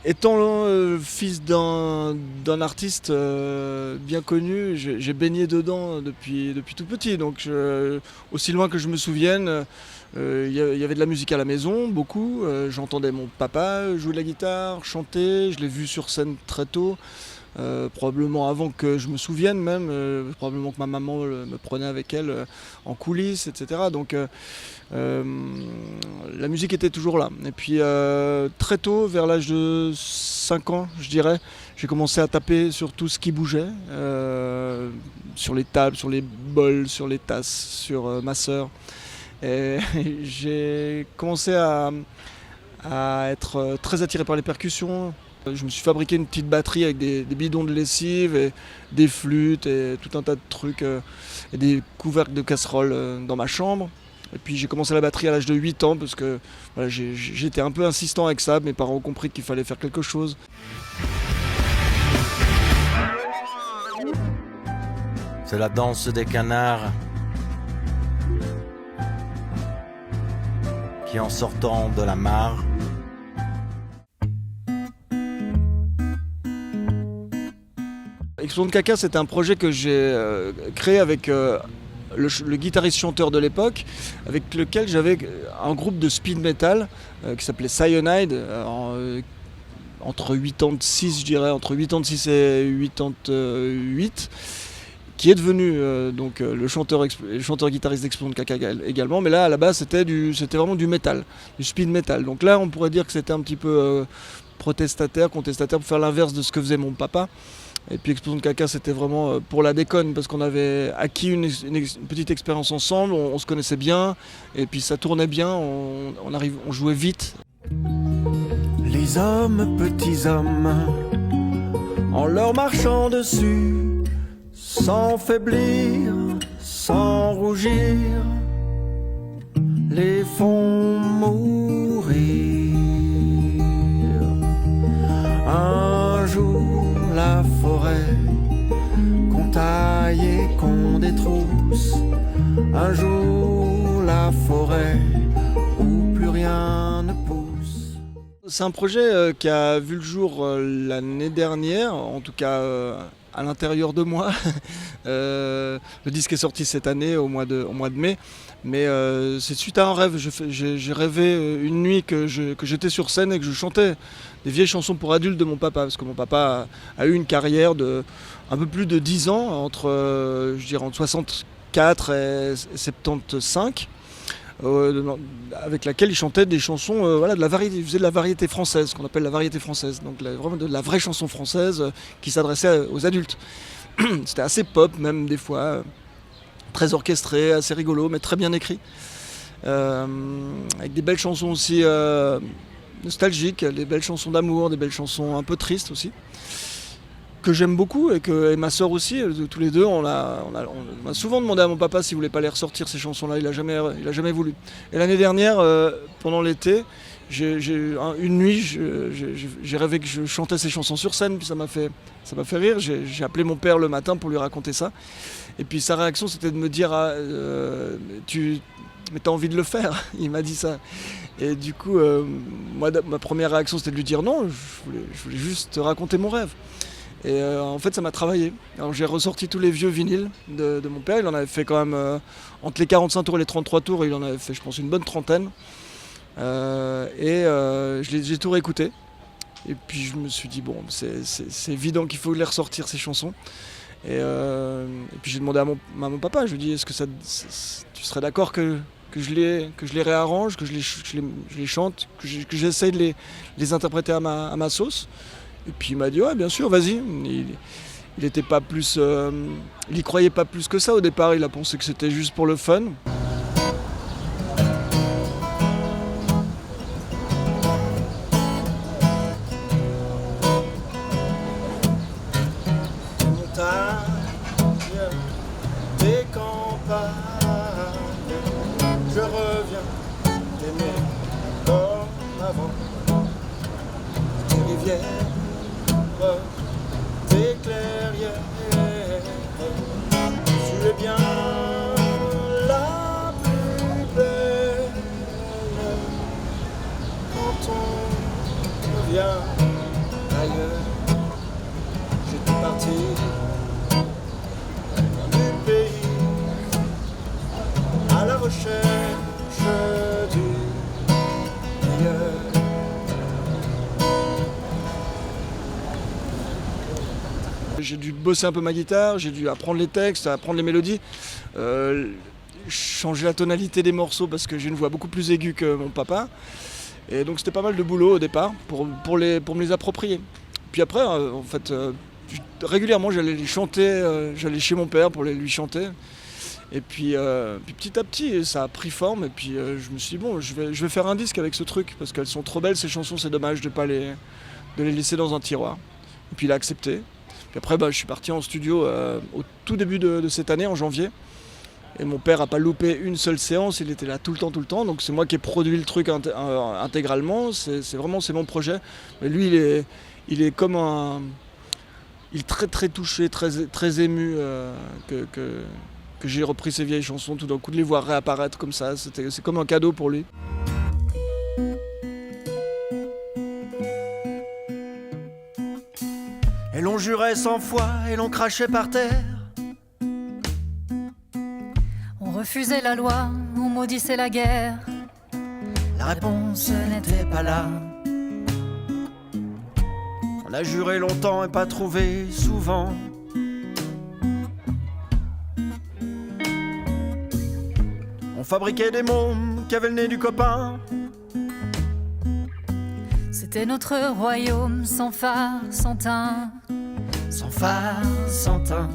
Étant fils d'un artiste bien connu, j'ai baigné dedans depuis tout petit. Donc aussi loin que je me souvienne, y avait de la musique à la maison, beaucoup. J'entendais mon papa jouer de la guitare, chanter. Je l'ai vu sur scène très tôt. Probablement avant que je me souvienne même, probablement que ma maman me prenait avec elle en coulisses, etc. Donc euh, la musique était toujours là. Et puis très tôt, vers l'âge de 5 ans, je dirais, j'ai commencé à taper sur tout ce qui bougeait, sur les tables, sur les bols, sur les tasses, sur ma sœur. Et j'ai commencé à être très attiré par les percussions. Je me suis fabriqué une petite batterie avec des bidons de lessive, et des flûtes et tout un tas de trucs, et des couvercles de casseroles dans ma chambre. Et puis j'ai commencé la batterie à l'âge de 8 ans parce que voilà, j'étais un peu insistant avec ça. Mes parents ont compris qu'il fallait faire quelque chose. C'est la danse des canards qui, en sortant de la mare, Explosion de caca, c'était un projet que j'ai créé avec le guitariste-chanteur de l'époque, avec lequel j'avais un groupe de speed metal qui s'appelait Cyanide, entre 86, je dirais, entre 86 et 88, qui est devenu donc le chanteur-guitariste d'Explosion de caca également. Mais là, à la base, c'était vraiment du métal, du speed metal. Donc là, on pourrait dire que c'était un petit peu contestataire, pour faire l'inverse de ce que faisait mon papa. Et puis Explosion de caca, c'était vraiment pour la déconne, parce qu'on avait acquis une petite expérience ensemble, on se connaissait bien, et puis ça tournait bien, on jouait vite. Les hommes, petits hommes, en leur marchant dessus, sans faiblir, sans rougir, les font mourir. Un jour, la forêt qu'on taille et qu'on détrousse. Un jour, la forêt où plus rien ne pousse. C'est un projet qui a vu le jour l'année dernière, en tout cas à l'intérieur de moi. Le disque est sorti cette année au mois de mai. Mais c'est suite à un rêve. J'ai rêvé une nuit que j'étais sur scène et que je chantais des vieilles chansons pour adultes de mon papa. Parce que mon papa a eu une carrière de un peu plus de 10 ans, entre 64 et 75, avec laquelle il chantait des chansons, voilà, de la variété. Il faisait de la variété française, ce qu'on appelle la variété française. Donc vraiment de la vraie chanson française qui s'adressait aux adultes. C'était assez pop même des fois. Très orchestré, assez rigolo, mais très bien écrit. Avec des belles chansons aussi nostalgiques, des belles chansons d'amour, des belles chansons un peu tristes aussi, que j'aime beaucoup, et ma sœur aussi. Tous les deux, on a souvent demandé à mon papa s'il voulait pas les ressortir, ces chansons-là. Il a jamais voulu. Et l'année dernière, pendant l'été, une nuit, j'ai rêvé que je chantais ces chansons sur scène, puis ça m'a fait rire. J'ai appelé mon père le matin pour lui raconter ça. Et puis sa réaction, c'était de me dire mais t'as envie de le faire? Il m'a dit ça. Et du coup, moi, ma première réaction, c'était de lui dire non, je voulais juste raconter mon rêve. Et en fait, ça m'a travaillé. Alors j'ai ressorti tous les vieux vinyles de mon père. Il en avait fait quand même, entre les 45 tours et les 33 tours, il en avait fait, je pense, une bonne trentaine. J'ai tout réécouté. Et puis je me suis dit, bon, c'est évident qu'il faut les ressortir, ces chansons. Et puis j'ai demandé à mon papa, je lui ai dit, est-ce que tu serais d'accord que je les réarrange, que je les chante, que j'essaye de les interpréter à ma sauce. Et puis il m'a dit, ouais, bien sûr, vas-y. Il était pas plus, il y croyait pas plus que ça au départ, il a pensé que c'était juste pour le fun. Des campagnes, je reviens t'aimer comme avant. Des rivières, des clairières, tu es bien la plus belle quand on revient j'ai dû bosser un peu ma guitare, j'ai dû apprendre les textes, apprendre les mélodies, changer la tonalité des morceaux parce que j'ai une voix beaucoup plus aiguë que mon papa. Et donc c'était pas mal de boulot au départ pour me les approprier. Puis après, régulièrement j'allais les chanter, j'allais chez mon père pour lui chanter. Et puis petit à petit ça a pris forme et puis je me suis dit bon je vais faire un disque avec ce truc parce qu'elles sont trop belles ces chansons, c'est dommage de les laisser dans un tiroir. Et puis il a accepté. Puis après je suis parti en studio au tout début de cette année en janvier. Et mon père n'a pas loupé une seule séance, il était là tout le temps. Donc c'est moi qui ai produit le truc intégralement, c'est mon projet. Mais lui il est comme il est très très touché, très ému que j'ai repris ces vieilles chansons, tout d'un coup de les voir réapparaître comme ça, c'est comme un cadeau pour lui. Et l'on jurait 100 fois et l'on crachait par terre. On refusait la loi, on maudissait la guerre. La réponse n'était pas là. On a juré longtemps et pas trouvé souvent. On fabriquait des mômes qui avaient le nez du copain. C'était notre royaume sans phare, sans teint. Sans phare, sans teint.